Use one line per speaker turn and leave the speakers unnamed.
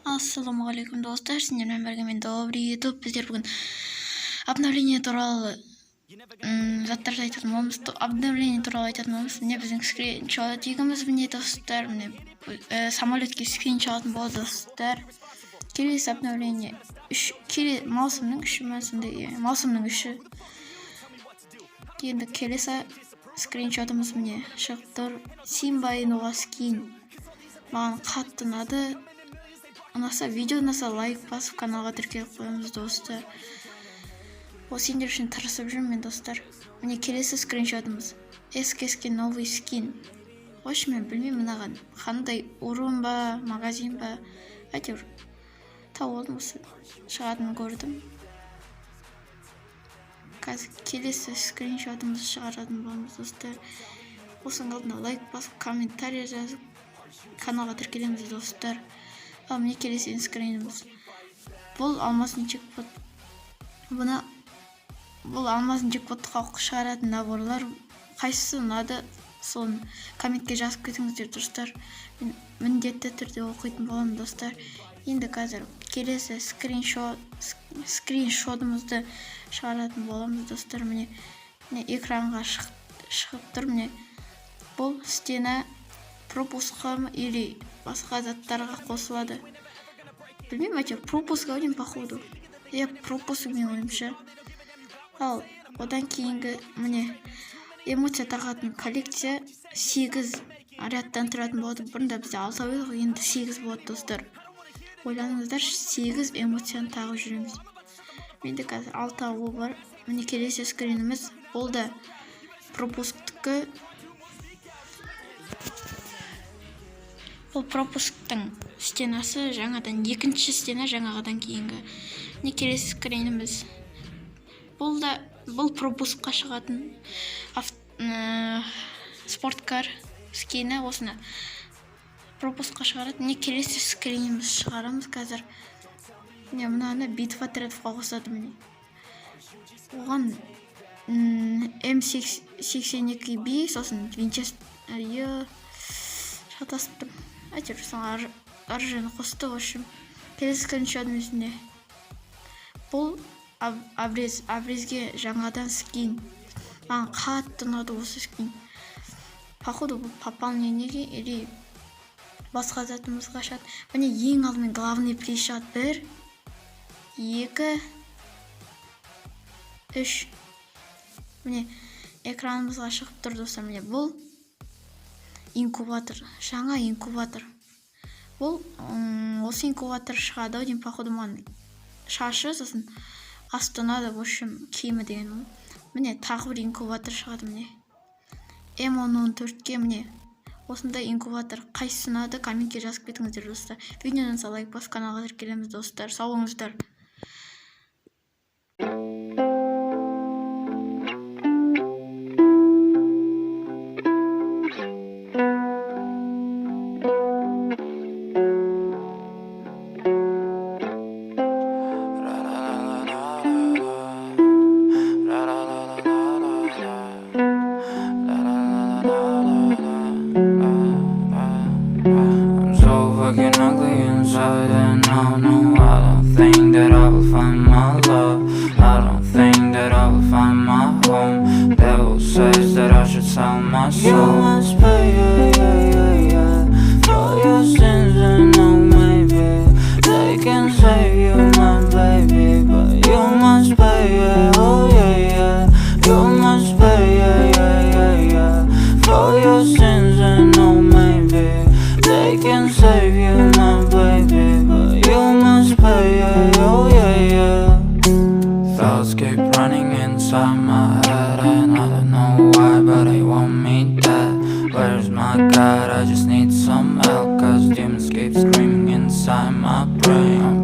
Ассалаумағалейкум достар, сендермен бірге мен Добрый YouTube. Біздер бүгін обновление туралы заттарды айтатын боламыз. Обновление туралы айтатын боламыз. Міне біздің скриншотигіміз, міне достар, міне самолетке скриншотын болды достар. Келесі обновление маусымның 3-ші. Енді келесі скриншотымыз міне шығып тұр. Симба Инуға скин. Маған қатты ұнады. Ұнаса, видео ұнаса, лайк басып, каналға тіркеліп қойыңыз достар. Ол сендер үшін тырысып жүрмін достар. Міне келесі скриншотымыз. Эскеске новый скин. Қош, мен білмеймін мынаған қандай урын ба, магазин ба. Әйтеуір тауып алдым, осы шығатынын көрдім. Қазір келесі скриншотымызды шығаратын боламыз достар. Осының алдына лайк басып, комментарий жазып, каналға тіркелеміз достар. Ал міне келесі скриніміз. Бұл алмасын джекпот. Бұл алмасын джекпотқа шығаратын наборлар. Қайсысы ұнады, соны комментке жазып кетіңіздер достар. Мен міндетті түрде оқитын боламын достар. Енді қазір келесі скриншотымызды шығаратын боламыз достар. Міне экранға шығып тұр. Міне бұл стена пропускқа или басқа заттарға қосылады. Білмеймін, әйтеуір пропуск аудим походу. Пропуск мен ойымша. Ал одан кейінгі міне эмоция тағатын коллекция 8 рядтан тұратын болады. Бұрында бізде 6 еді, енді 8 болады достар. Ойланыңыздар, 8 эмоцияны тағып жүреміз. Менде қазір 6 бар. Міне келесі скриніміз. Ол да пропусктікі. Бұл пропусктың стенасы жаңадан, екінші стена жаңағадан кейінгі. Не келесі скриніміз. Бұл пропускқа шығатын спорткар скені осыны пропускқа шығарады. Не келесі скриніміз шығарамыз қазір. Не мұнаны битва отрядқа қосады міне. Оған М82B, сосын Винчестер шатасып тұр. Әйтеуір соң аржаны қосты өшім. Келесі скриншотымыз не? Бұл Абрезге жаңадан скин. Маған қатты ұнады осы скин. Походу бұл пополнениеге или басқа затымызға шығады. Міне ең алдымен главный приз шығады. 1, 2, 3. Міне экранымызға шығып тұр достар. Міне бұл инкубатор, жаңа инкубатор. Бұл осы инкубатор шығады ау деймін, походу маған шашы, сосын Астонада өшім киімі деген. Міне тағы бір инкубатор шығады міне. М14-ке міне. Осындай инкубатор қайсысы ұнады, комментке жазып кетіңіздер достар. Видеодан лайк басып, каналға тіркелеміз достар. Сау болыңыздар.
Fucking ugly inside, and I don't think that I will find my love. I don't think that I will find my home. Devil says that I should sell my soul. You must pay, for your sins, and no maybe they can save you, my baby, but you must pay, oh yeah. You must pay, for your sins, and no maybe they can save you, my baby, but you must pay, oh yeah. Thoughts keep running inside my head, and I don't know why, but they want me dead. Where's my God? I just need some help, cause demons keep screaming inside my brain.